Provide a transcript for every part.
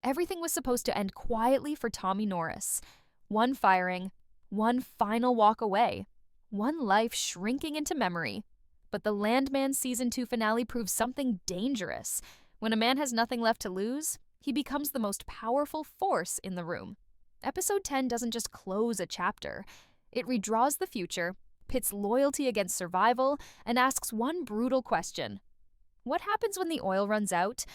Everything was supposed to end quietly for Tommy Norris. One firing, one final walk away, one life shrinking into memory. But the Landman Season 2 finale proves something dangerous. When a man has nothing left to lose, he becomes the most powerful force in the room. Episode 10 doesn't just close a chapter. It redraws the future, pits loyalty against survival, and asks one brutal question. What happens when the oil runs out,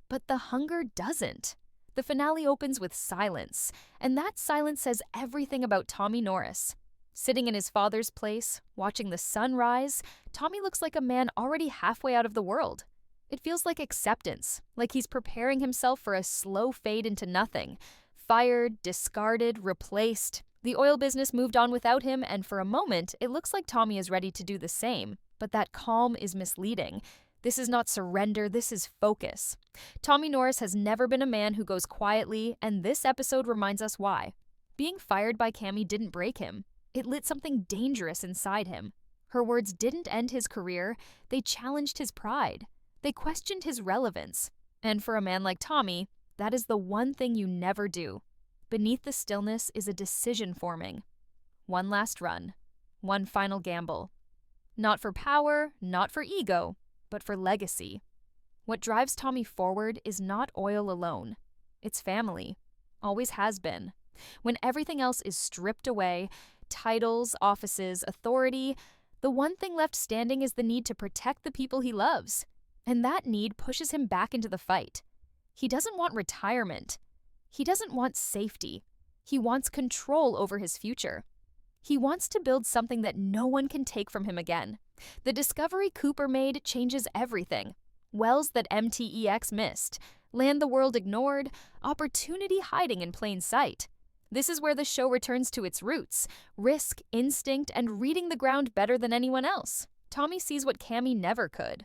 but the hunger doesn't? The finale opens with silence, and that silence says everything about Tommy Norris. Sitting in his father's place, watching the sun rise, Tommy looks like a man already halfway out of the world. It feels like acceptance, like he's preparing himself for a slow fade into nothing. Fired, discarded, replaced. The oil business moved on without him, and for a moment, it looks like Tommy is ready to do the same. But that calm is misleading. This is not surrender, this is focus. Tommy Norris has never been a man who goes quietly, and this episode reminds us why. Being fired by Cammy didn't break him. It lit something dangerous inside him. Her words didn't end his career, they challenged his pride. They questioned his relevance. And for a man like Tommy, that is the one thing you never do. Beneath the stillness is a decision forming. One last run. One final gamble. Not for power, not for ego, but for legacy. What drives Tommy forward is not oil alone. It's family. Always has been. When everything else is stripped away, titles, offices, authority, the one thing left standing is the need to protect the people he loves. And that need pushes him back into the fight. He doesn't want retirement. He doesn't want safety. He wants control over his future. He wants to build something that no one can take from him again. The discovery Cooper made changes everything. Wells that MTEX missed, land the world ignored, opportunity hiding in plain sight. This is where the show returns to its roots, risk, instinct, and reading the ground better than anyone else. Tommy sees what Cammy never could.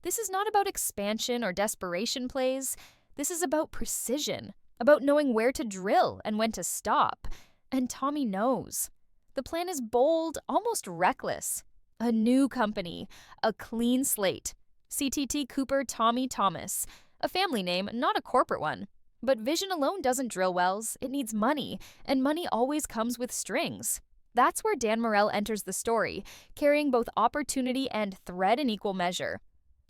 This is not about expansion or desperation plays. This is about precision, about knowing where to drill and when to stop. And Tommy knows. The plan is bold, almost reckless. A new company, a clean slate. CTT Cooper Tommy Thomas. A family name, not a corporate one. But vision alone doesn't drill wells, it needs money, and money always comes with strings. That's where Dan Morell enters the story, carrying both opportunity and threat in equal measure.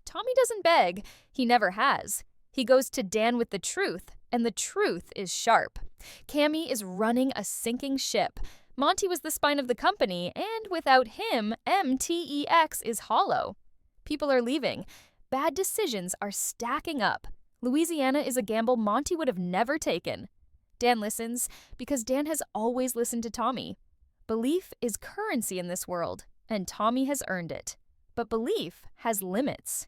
Tommy doesn't beg, he never has. He goes to Dan with the truth, and the truth is sharp. Cammy is running a sinking ship. Monty was the spine of the company, and without him, MTEX is hollow. People are leaving. Bad decisions are stacking up. Louisiana is a gamble Monty would have never taken. Dan listens because Dan has always listened to Tommy. Belief is currency in this world, and Tommy has earned it. But belief has limits.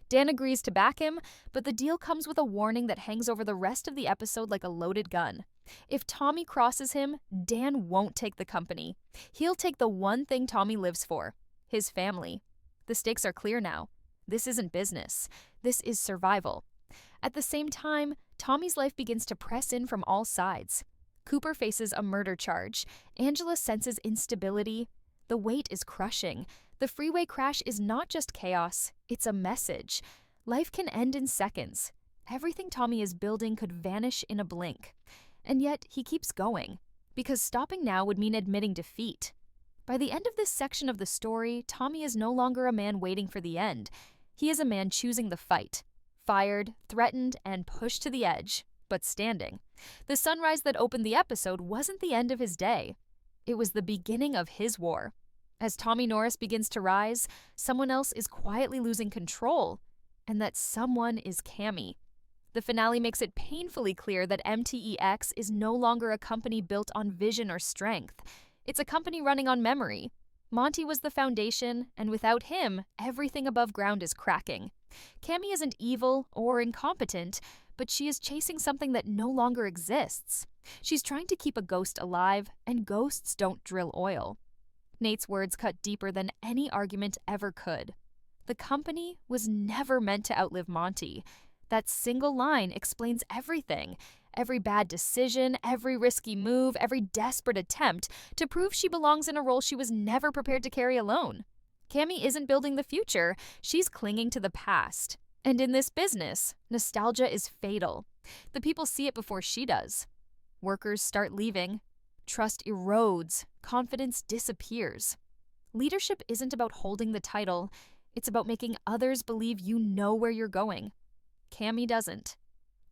Dan agrees to back him, but the deal comes with a warning that hangs over the rest of the episode like a loaded gun. If Tommy crosses him, Dan won't take the company. He'll take the one thing Tommy lives for, his family. The stakes are clear now. This isn't business. This is survival. At the same time, Tommy's life begins to press in from all sides. Cooper faces a murder charge. Angela senses instability. The weight is crushing. The freeway crash is not just chaos, it's a message. Life can end in seconds. Everything Tommy is building could vanish in a blink. And yet, he keeps going, because stopping now would mean admitting defeat. By the end of this section of the story, Tommy is no longer a man waiting for the end. He is a man choosing the fight. Fired, threatened, and pushed to the edge, but standing. The sunrise that opened the episode wasn't the end of his day. It was the beginning of his war. As Tommy Norris begins to rise, someone else is quietly losing control, and that someone is Cammy. The finale makes it painfully clear that MTEX is no longer a company built on vision or strength. It's a company running on memory. Monty was the foundation, and without him, everything above ground is cracking. Cammy isn't evil or incompetent, but she is chasing something that no longer exists. She's trying to keep a ghost alive, and ghosts don't drill oil. Nate's words cut deeper than any argument ever could. The company was never meant to outlive Monty. That single line explains everything. Every bad decision, every risky move, every desperate attempt to prove she belongs in a role she was never prepared to carry alone. Cammy isn't building the future, she's clinging to the past. And in this business, nostalgia is fatal. The people see it before she does. Workers start leaving. Trust erodes. Confidence disappears. Leadership isn't about holding the title. It's about making others believe you know where you're going. Cammy doesn't.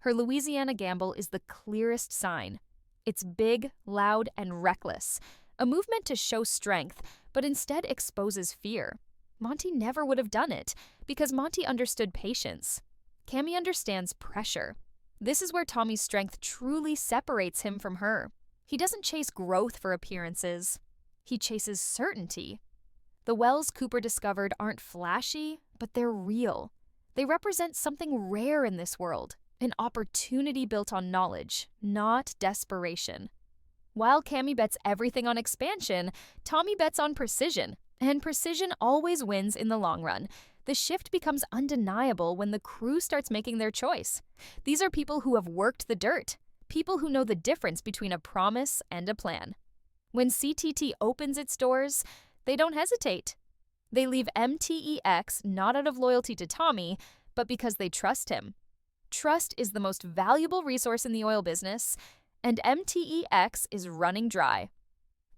Her Louisiana gamble is the clearest sign. It's big, loud, and reckless. A move meant to show strength, but instead exposes fear. Monty never would have done it, because Monty understood patience. Cammy understands pressure. This is where Tommy's strength truly separates him from her. He doesn't chase growth for appearances. He chases certainty. The wells Cooper discovered aren't flashy, but they're real. They represent something rare in this world, an opportunity built on knowledge, not desperation. While Cammy bets everything on expansion, Tommy bets on precision, and precision always wins in the long run. The shift becomes undeniable when the crew starts making their choice. These are people who have worked the dirt, people who know the difference between a promise and a plan. When CTT opens its doors, they don't hesitate. They leave MTEX not out of loyalty to Tommy, but because they trust him. Trust is the most valuable resource in the oil business, and MTEX is running dry.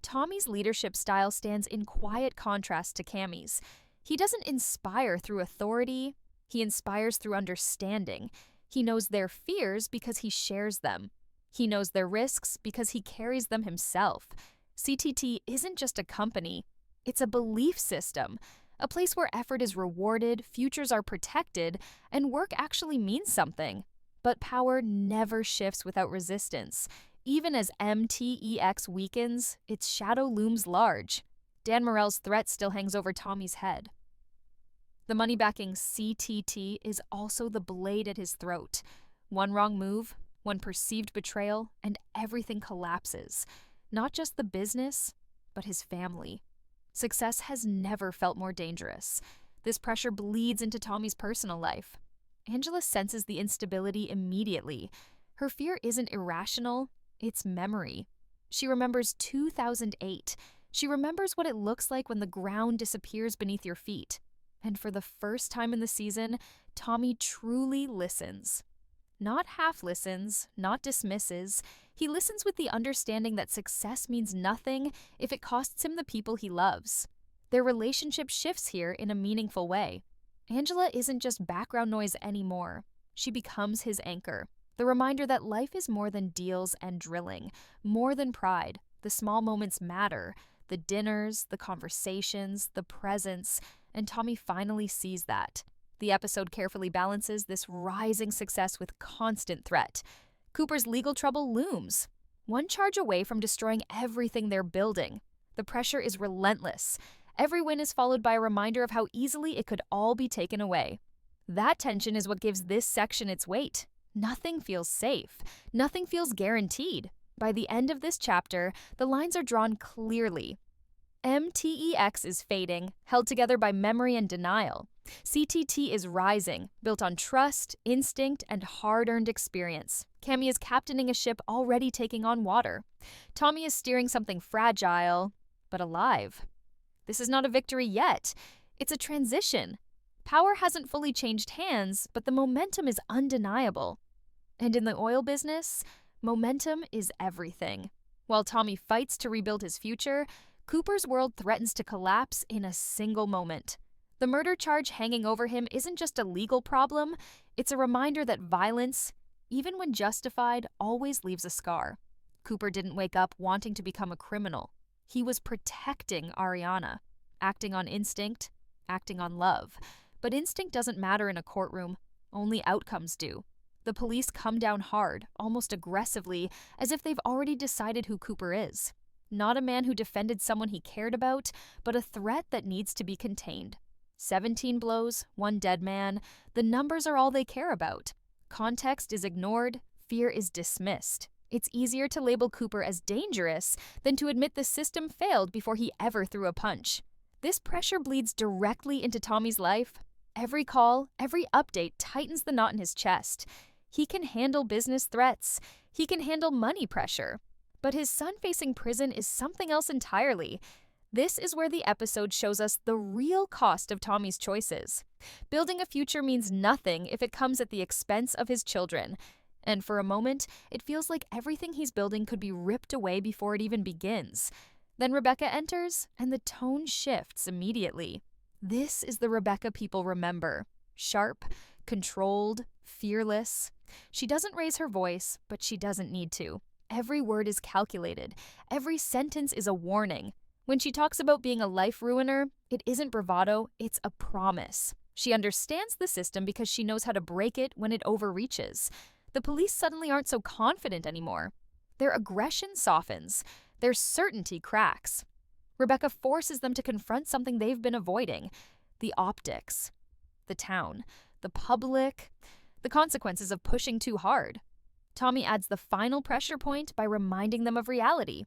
Tommy's leadership style stands in quiet contrast to Cammy's. He doesn't inspire through authority, he inspires through understanding. He knows their fears because he shares them. He knows their risks because he carries them himself. CTT isn't just a company, it's a belief system, a place where effort is rewarded, futures are protected, and work actually means something. But power never shifts without resistance. Even as MTEX weakens, its shadow looms large. Dan Morell's threat still hangs over Tommy's head. The money-backing CTT is also the blade at his throat. One wrong move, one perceived betrayal, and everything collapses. Not just the business, but his family. Success has never felt more dangerous. This pressure bleeds into Tommy's personal life. Angela senses the instability immediately. Her fear isn't irrational, it's memory. She remembers 2008. She remembers what it looks like when the ground disappears beneath your feet. And for the first time in the season, Tommy truly listens. Not half listens, not dismisses. He listens with the understanding that success means nothing if it costs him the people he loves. Their relationship shifts here in a meaningful way. Angela isn't just background noise anymore. She becomes his anchor. The reminder that life is more than deals and drilling, more than pride. The small moments matter. The dinners, the conversations, the presence, and Tommy finally sees that. The episode carefully balances this rising success with constant threat. Cooper's legal trouble looms, one charge away from destroying everything they're building. The pressure is relentless. Every win is followed by a reminder of how easily it could all be taken away. That tension is what gives this section its weight. Nothing feels safe. Nothing feels guaranteed. By the end of this chapter, the lines are drawn clearly. MTEX is fading, held together by memory and denial. CTT is rising, built on trust, instinct, and hard-earned experience. Cammy is captaining a ship already taking on water. Tommy is steering something fragile, but alive. This is not a victory yet. It's a transition. Power hasn't fully changed hands, but the momentum is undeniable. And in the oil business, momentum is everything. While Tommy fights to rebuild his future, Cooper's world threatens to collapse in a single moment. The murder charge hanging over him isn't just a legal problem, it's a reminder that violence, even when justified, always leaves a scar. Cooper didn't wake up wanting to become a criminal. He was protecting Ariana, acting on instinct, acting on love. But instinct doesn't matter in a courtroom, only outcomes do. The police come down hard, almost aggressively, as if they've already decided who Cooper is. Not a man who defended someone he cared about, but a threat that needs to be contained. 17 blows, 1 dead man, the numbers are all they care about. Context is ignored, fear is dismissed. It's easier to label Cooper as dangerous than to admit the system failed before he ever threw a punch. This pressure bleeds directly into Tommy's life. Every call, every update tightens the knot in his chest. He can handle business threats. He can handle money pressure. But his son facing prison is something else entirely. This is where the episode shows us the real cost of Tommy's choices. Building a future means nothing if it comes at the expense of his children. And for a moment, it feels like everything he's building could be ripped away before it even begins. Then Rebecca enters, and the tone shifts immediately. This is the Rebecca people remember. Sharp, controlled, fearless. She doesn't raise her voice, but she doesn't need to. Every word is calculated. Every sentence is a warning. When she talks about being a life ruiner, it isn't bravado, it's a promise. She understands the system because she knows how to break it when it overreaches. The police suddenly aren't so confident anymore. Their aggression softens. Their certainty cracks. Rebecca forces them to confront something they've been avoiding. The optics. The town. The public. The consequences of pushing too hard. Tommy adds the final pressure point by reminding them of reality.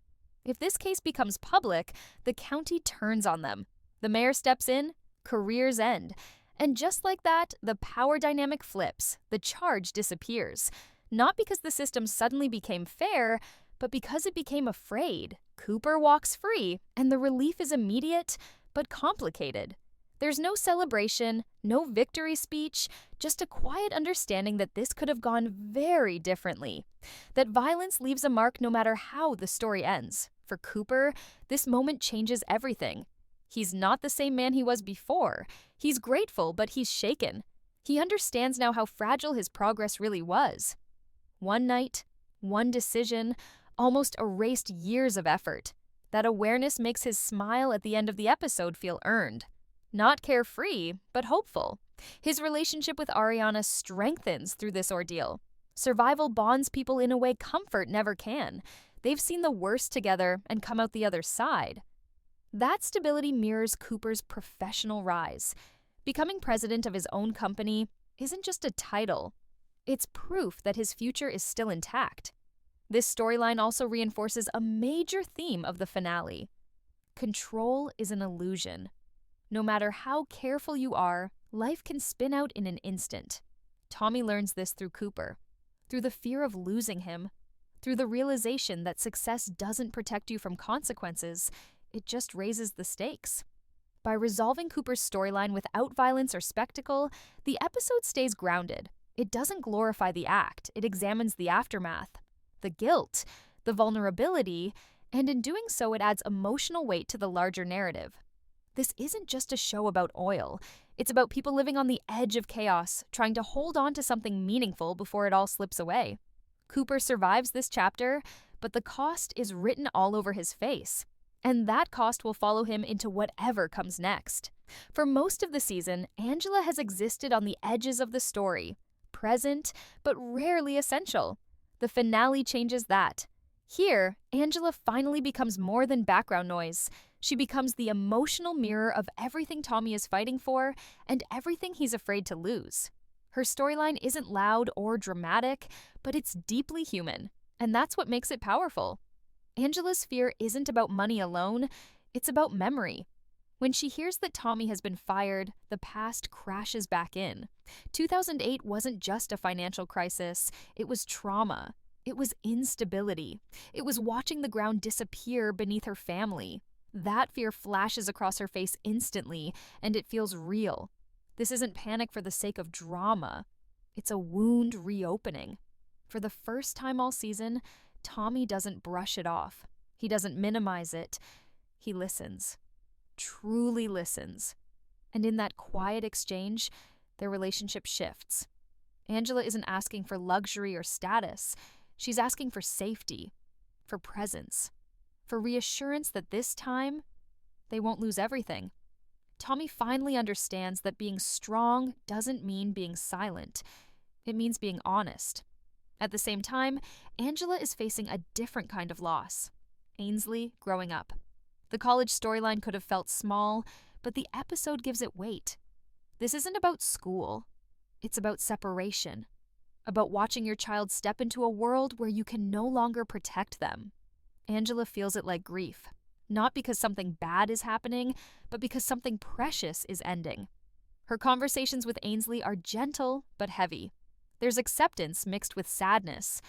If this case becomes public, the county turns on them. The mayor steps in, careers end. And just like that, the power dynamic flips. The charge disappears. Not because the system suddenly became fair, but because it became afraid. Cooper walks free, and the relief is immediate, but complicated. There's no celebration, no victory speech, just a quiet understanding that this could have gone very differently. That violence leaves a mark no matter how the story ends. For Cooper, this moment changes everything. He's not the same man he was before. He's grateful, but he's shaken. He understands now how fragile his progress really was. One night, one decision, almost erased years of effort. That awareness makes his smile at the end of the episode feel earned. Not carefree, but hopeful. His relationship with Ariana strengthens through this ordeal. Survival bonds people in a way comfort never can. They've seen the worst together and come out the other side. That stability mirrors Cooper's professional rise. Becoming president of his own company isn't just a title. It's proof that his future is still intact. This storyline also reinforces a major theme of the finale. Control is an illusion. No matter how careful you are, life can spin out in an instant. Tommy learns this through Cooper, through the fear of losing him, through the realization that success doesn't protect you from consequences, it just raises the stakes. By resolving Cooper's storyline without violence or spectacle, the episode stays grounded. It doesn't glorify the act, it examines the aftermath, the guilt, the vulnerability, and in doing so it adds emotional weight to the larger narrative. This isn't just a show about oil. It's about people living on the edge of chaos, trying to hold on to something meaningful before it all slips away. Cooper survives this chapter, but the cost is written all over his face. And that cost will follow him into whatever comes next. For most of the season, Angela has existed on the edges of the story, present, but rarely essential. The finale changes that. Here, Angela finally becomes more than background noise. She becomes the emotional mirror of everything Tommy is fighting for and everything he's afraid to lose. Her storyline isn't loud or dramatic, but it's deeply human, and that's what makes it powerful. Angela's fear isn't about money alone, it's about memory. When she hears that Tommy has been fired, the past crashes back in. 2008 wasn't just a financial crisis, it was trauma. It was instability. It was watching the ground disappear beneath her family. That fear flashes across her face instantly, and it feels real. This isn't panic for the sake of drama. It's a wound reopening. For the first time all season, Tommy doesn't brush it off. He doesn't minimize it. He listens. Truly listens. And in that quiet exchange, their relationship shifts. Angela isn't asking for luxury or status. She's asking for safety, for presence, for reassurance that this time, they won't lose everything. Tommy finally understands that being strong doesn't mean being silent. It means being honest. At the same time, Angela is facing a different kind of loss. Ainsley growing up. The college storyline could have felt small, but the episode gives it weight. This isn't about school. It's about separation. About watching your child step into a world where you can no longer protect them. Angela feels it like grief. Not because something bad is happening, but because something precious is ending. Her conversations with Ainsley are gentle but heavy. There's acceptance mixed with sadness,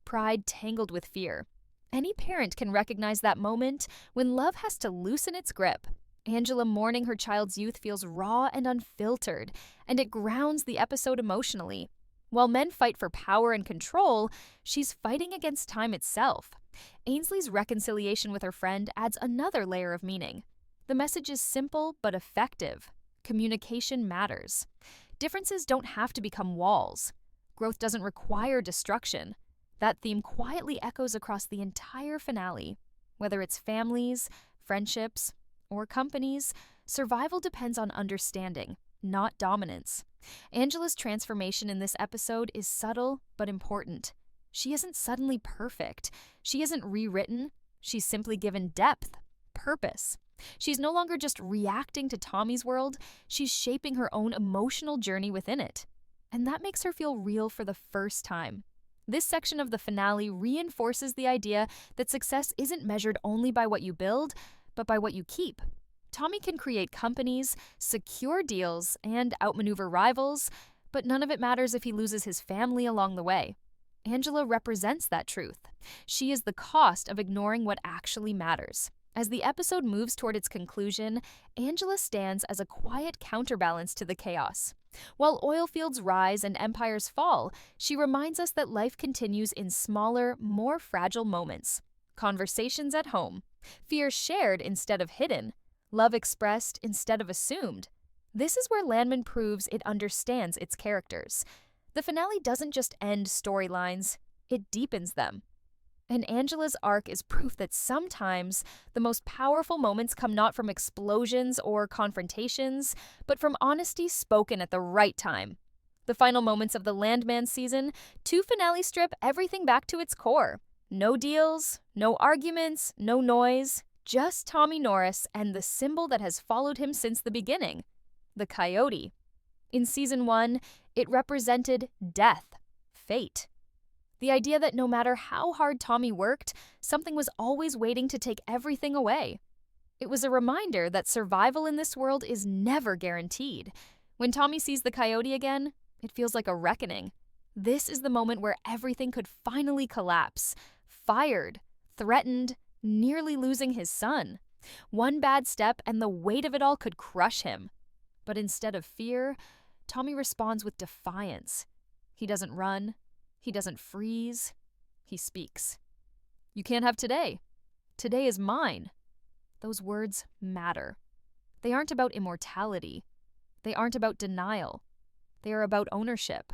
pride tangled with fear. Any parent can recognize that moment when love has to loosen its grip. Angela mourning her child's youth feels raw and unfiltered, and it grounds the episode emotionally. While men fight for power and control, she's fighting against time itself. Ainsley's reconciliation with her friend adds another layer of meaning. The message is simple but effective. Communication matters. Differences don't have to become walls. Growth doesn't require destruction. That theme quietly echoes across the entire finale. Whether it's families, friendships, or companies, survival depends on understanding, not dominance. Angela's transformation in this episode is subtle but important. She isn't suddenly perfect. She isn't rewritten. She's simply given depth, purpose. She's no longer just reacting to Tommy's world, she's shaping her own emotional journey within it. And that makes her feel real for the first time. This section of the finale reinforces the idea that success isn't measured only by what you build, but by what you keep. Tommy can create companies, secure deals, and outmaneuver rivals, but none of it matters if he loses his family along the way. Angela represents that truth. She is the cost of ignoring what actually matters. As the episode moves toward its conclusion, Angela stands as a quiet counterbalance to the chaos. While oil fields rise and empires fall, she reminds us that life continues in smaller, more fragile moments. Conversations at home, fear shared instead of hidden, love expressed instead of assumed. This is where Landman proves it understands its characters. The finale doesn't just end storylines, it deepens them. And Angela's arc is proof that sometimes the most powerful moments come not from explosions or confrontations, but from honesty spoken at the right time. The final moments of the Landman season, 2 finales strip everything back to its core. No deals, no arguments, no noise, just Tommy Norris and the symbol that has followed him since the beginning, the coyote. In season 1, it represented death, fate. The idea that no matter how hard Tommy worked, something was always waiting to take everything away. It was a reminder that survival in this world is never guaranteed. When Tommy sees the coyote again, it feels like a reckoning. This is the moment where everything could finally collapse. Fired, threatened, nearly losing his son. One bad step and the weight of it all could crush him. But instead of fear, Tommy responds with defiance. He doesn't run. He doesn't freeze. He speaks. You can't have today. Today is mine. Those words matter. They aren't about immortality. They aren't about denial. They are about ownership.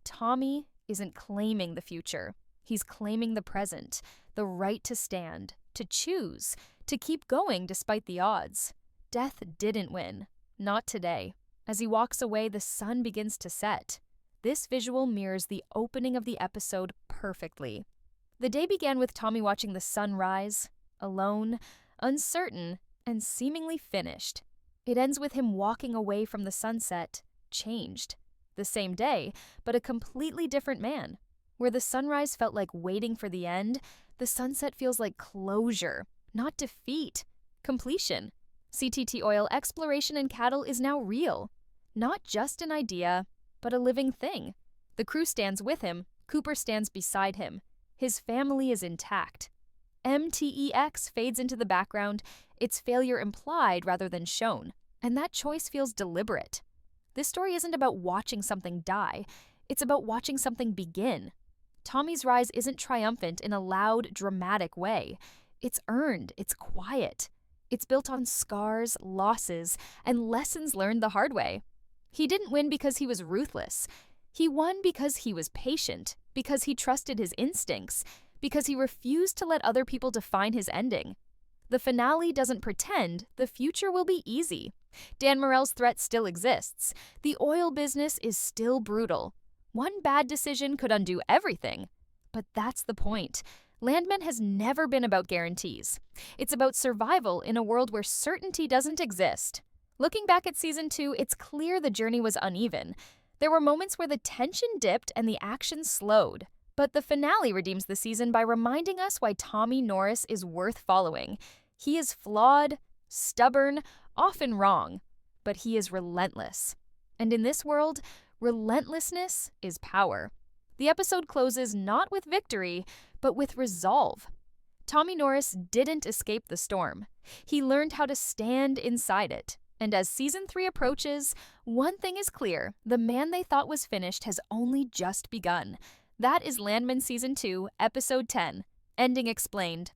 Tommy isn't claiming the future. He's claiming the present, the right to stand, to choose, to keep going despite the odds. Death didn't win. Not today. As he walks away, the sun begins to set. This visual mirrors the opening of the episode perfectly. The day began with Tommy watching the sun rise, alone, uncertain, and seemingly finished. It ends with him walking away from the sunset, changed. The same day, but a completely different man. Where the sunrise felt like waiting for the end, the sunset feels like closure, not defeat, completion. CTT Oil exploration in cattle is now real. Not just an idea, but a living thing. The crew stands with him, Cooper stands beside him. His family is intact. MTEX fades into the background, its failure implied rather than shown, and that choice feels deliberate. This story isn't about watching something die, it's about watching something begin. Tommy's rise isn't triumphant in a loud, dramatic way. It's earned, it's quiet. It's built on scars, losses, and lessons learned the hard way. He didn't win because he was ruthless. He won because he was patient, because he trusted his instincts, because he refused to let other people define his ending. The finale doesn't pretend the future will be easy. Dan Morell's threat still exists. The oil business is still brutal. One bad decision could undo everything. But that's the point. Landman has never been about guarantees. It's about survival in a world where certainty doesn't exist. Looking back at season 2, it's clear the journey was uneven. There were moments where the tension dipped and the action slowed. But the finale redeems the season by reminding us why Tommy Norris is worth following. He is flawed, stubborn, often wrong, but he is relentless. And in this world, relentlessness is power. The episode closes not with victory, but with resolve. Tommy Norris didn't escape the storm. He learned how to stand inside it. And as Season 3 approaches, one thing is clear: the man they thought was finished has only just begun. That is Landman Season 2, Episode 10, Ending Explained.